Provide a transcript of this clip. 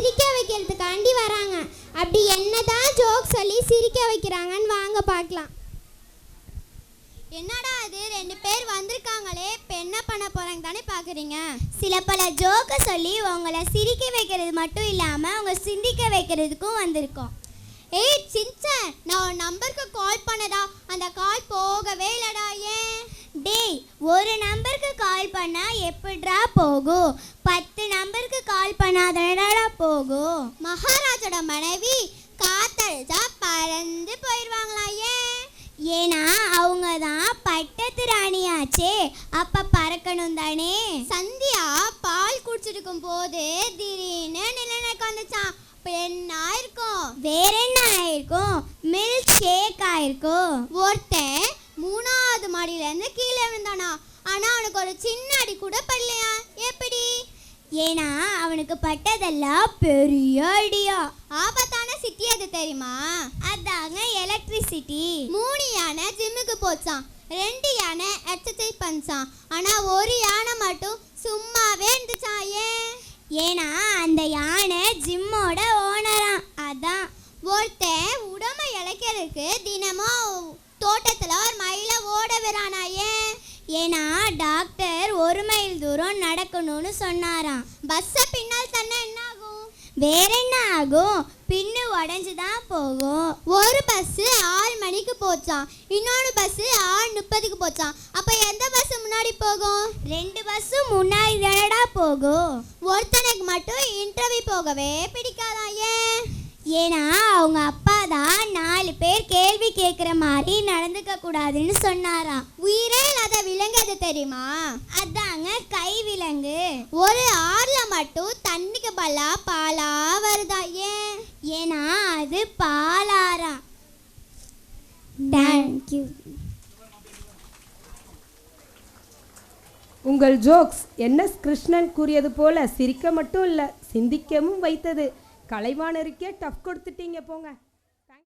சிரிக்க வைக்கிறதுக்காண்டி வராங்க. அப்படி என்னதான் ஜோக் சொல்லி சிரிக்க வைக்கிறாங்கன்னு வாங்க பார்க்கலாம். என்னடா அது, 2 பேர் வந்திருக்காங்களே, இப்போ என்ன பண்ண போறாங்க தானே பார்க்குறீங்க. சில பல ஜோக்கை சொல்லி உங்களை சிரிக்க வைக்கிறது மட்டும் இல்லாமல் அவங்க சிந்திக்க வைக்கிறதுக்கும் வந்திருக்கோம். ஏய் சின்சான், நான் ஒரு நம்பருக்கு கால் பண்ணடா, அந்த கால் போகவே இல்லடா. ஏன்? டேய், ஒரு நம்பருக்கு கால் பண்ணால் எப்படிடா போகும்? 10 நம்பருக்கு கால் பண்ணாதடா போகும். மகாராஜோட மனைவி காத்தடிச்சா பறந்து போயிடுவாங்களா? ஏன்னா அவங்க தான் பட்டத்து ராணியாச்சே, அப்ப பறக்கணும் தானே. சந்தியா பால் குடிச்சிருக்கும் போது திடீர்னு நிலநடுக்கம் வந்துச்சான். இப்போ என்ன ஆயிருக்கும்? வேற என்ன ஆயிருக்கும்? மில்க் ஷேக் ஆயிருக்கும். ஒருத்தன் 3வது மாடியிலேருந்து கீழே விழுந்தானா, ஆனால் அவனுக்கு ஒரு சின்ன அடி கூட படலையா. எப்படி? ஏன்னா அவனுக்கு பட்டதெல்லாம் பெரிய அடியா. ஆபத்தான சிட்டி அது தெரியுமா? அதாங்க எலக்ட்ரிசிட்டி. 3 யானை ஜிம்முக்கு போச்சான், 2 யானை எக்ஸசைஸ் பண்ணிச்சான், ஆனால் ஒரு யானை மட்டும் சும்மாவே இருந்துச்சான். ஏன்னா அந்த யானை ஜிம்மோட ஓனராம். அதான். ஒருத்தன் உடம்பை இழைக்கிறதுக்கு தினமும் தோட்டத்தில் ஒரு மைல ஓட விடுறானா. ஏன்னா டாக்டர் 1 மைல் தூரம் நடக்கணும்னு சொன்னாராம். பஸ்ஸை பின்னால் தண்ணி என்ன ஆகும்? வேற என்ன ஆகும்? பின்னு உடஞ்சு தான் போகும். ஒரு பஸ்ஸு 6 மணிக்கு போச்சான், இன்னொரு பஸ்ஸு 6:30க்கு போச்சான். அப்போ எந்த பஸ் முன்னாடி போகும்? 2 பஸ்ஸும் முன்னாடி தானடா போகும். ஒருத்தனுக்கு மட்டும் இன்டர்வியூ போகவே பிடிக்காதா. ஏன்னா அவங்க அப்பா தான் 4 பேர் கேள்வி கேட்குற மாதிரி நடந்துக்க கூடாதுன்னு சொன்னாராம். உயிரே இல்லாத விலங்கு எது தெரியுமா? அதாங்க கை விலங்கு. ஒரு ஆறுல மட்டும் தண்ணிக்கு பலா பாலா வருதா. ஏன்னா அது பாலாரா. தேங்க்யூ. உங்கள் ஜோக்ஸ் NS கிருஷ்ணன் கூறியது போல சிரிக்க மட்டும் இல்லை, சிந்திக்கவும் வைத்தது. கலைவாணருக்கே டஃப் கொடுத்துட்டீங்க போங்க.